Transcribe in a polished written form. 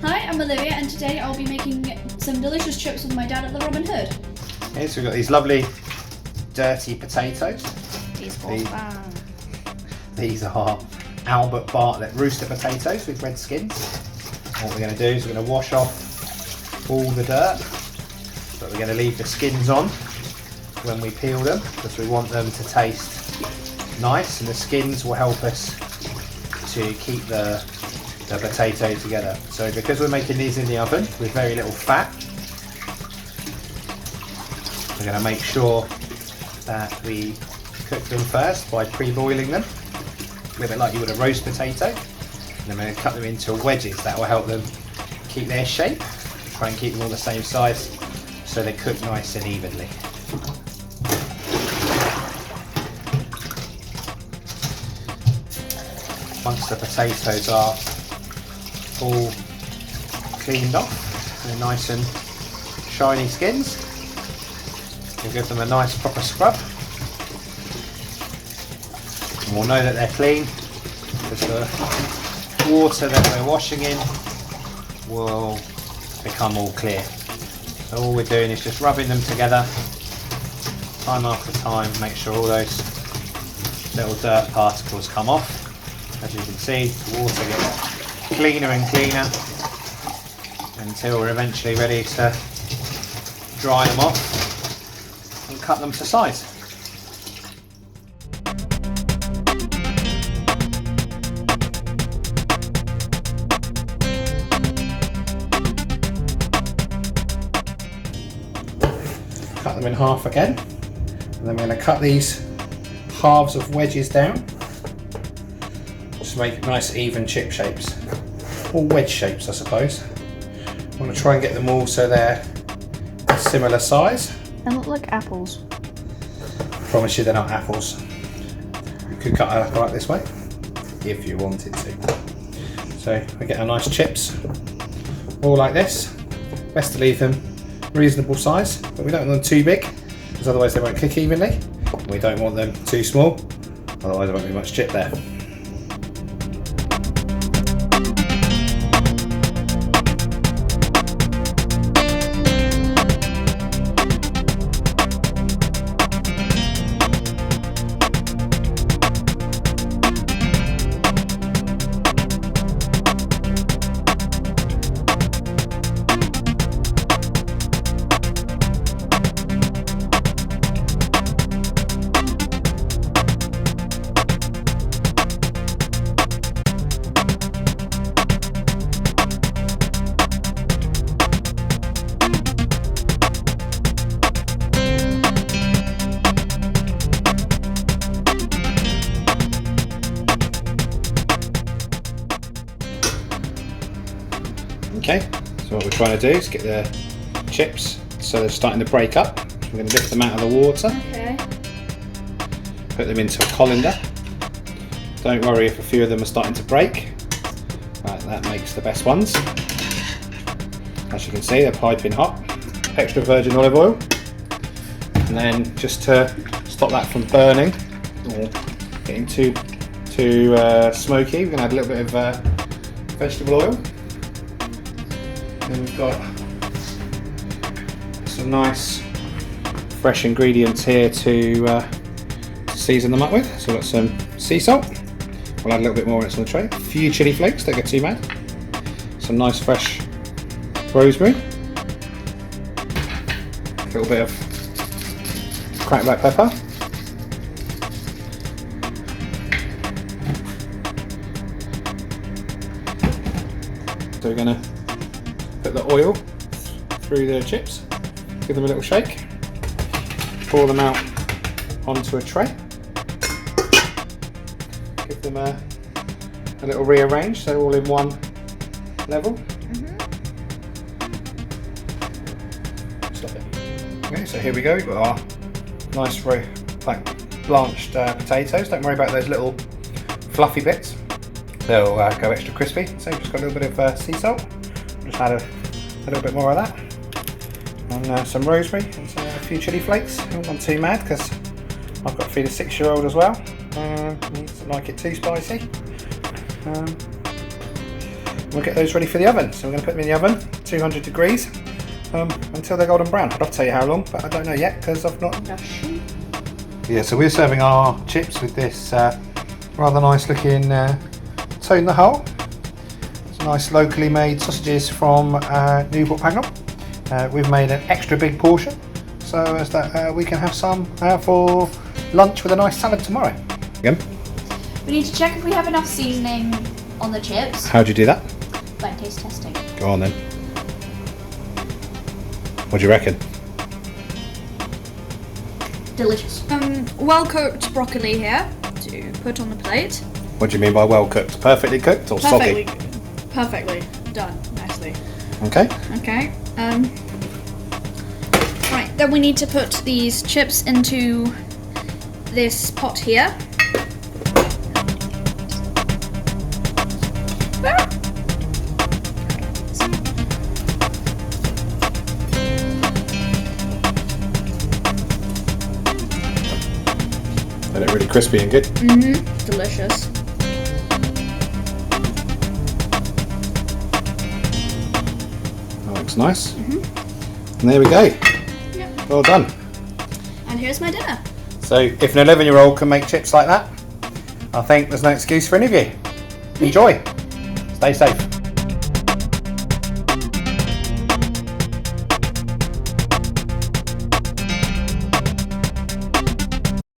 Hi, I'm Olivia and today I'll be making some delicious chips with my dad at the Robin Hood. Okay, so we've got these lovely dirty potatoes. These are Albert Bartlett rooster potatoes with red skins. What we're going to do is we're going to wash off all the dirt, but we're going to leave the skins on when we peel them because we want them to taste nice, and the skins will help us to keep the potato together. So because we're making these in the oven with very little fat, we're going to make sure that we cook them first by pre-boiling them, a little bit like you would a roast potato. And then we're going to cut them into wedges. That will help them keep their shape, try and keep them all the same size so they cook nice and evenly. Once the potatoes are all cleaned off, they're nice and shiny skins, we'll give them a nice proper scrub. And we'll know that they're clean because the water that we're washing in will become all clear. So all we're doing is just rubbing them together time after time, make sure all those little dirt particles come off. As you can see, the water gets cleaner and cleaner until we're eventually ready to dry them off and cut them to size. Cut them in half again, and then we're going to cut these halves of wedges down to make nice even chip shapes, or wedge shapes I suppose. I want to try and get them all so they're a similar size. They look like apples. I promise you they're not apples. You could cut it like this way if you wanted to. So we get our nice chips all like this. Best to leave them reasonable size, but we don't want them too big because otherwise they won't cook evenly. We don't want them too small, otherwise there won't be much chip there. Okay, so what we're trying to do is get the chips so they're starting to break up. We're going to lift them out of the water, Okay. put them into a colander. Don't worry if a few of them are starting to break. Right, that makes the best ones. As you can see, they're piping hot. Extra virgin olive oil, and then just to stop that from burning or getting too smoky, we're going to add a little bit of vegetable oil. And we've got some nice fresh ingredients here to season them up with. So we've got some sea salt. We'll add a little bit more on the tray. A few chili flakes, don't get too mad. Some nice fresh rosemary. A little bit of cracked black pepper. So we're going to put the oil through the chips, give them a little shake, pour them out onto a tray, give them a little rearrange so they're all in one level. Stop it. Okay, so here we go, we've got our nice blanched potatoes. Don't worry about those little fluffy bits, they'll go extra crispy. So we've just got a little bit of sea salt. Just add a little bit more of that, and some rosemary and a few chili flakes. I don't want too mad because I've got to feed a 6-year-old as well. He doesn't like it too spicy. we'll get those ready for the oven. So we're going to put them in the oven, 200 degrees, until they're golden brown. I'd love to tell you how long, but I don't know yet because I've not. Yeah, so we're serving our chips with this rather nice looking toad in the hole. It's nice locally made sausages from Newport Pagnell. We've made an extra big portion so as that we can have some for lunch with a nice salad tomorrow. Again. We need to check if we have enough seasoning on the chips. How do you do that? By taste testing. Go on then. What do you reckon? Delicious. Well cooked broccoli here to put on the plate. What do you mean by well cooked? Perfectly cooked or soggy? Perfectly done, nicely. Okay. Okay. Right, then we need to put these chips into this pot here. Are they really crispy and good? Mm-hmm. Delicious. That looks nice. And there we go. Yep. Well done. And here's my dinner. So if an 11-year-old can make chips like that, I think there's no excuse for any of you. Enjoy. Stay safe.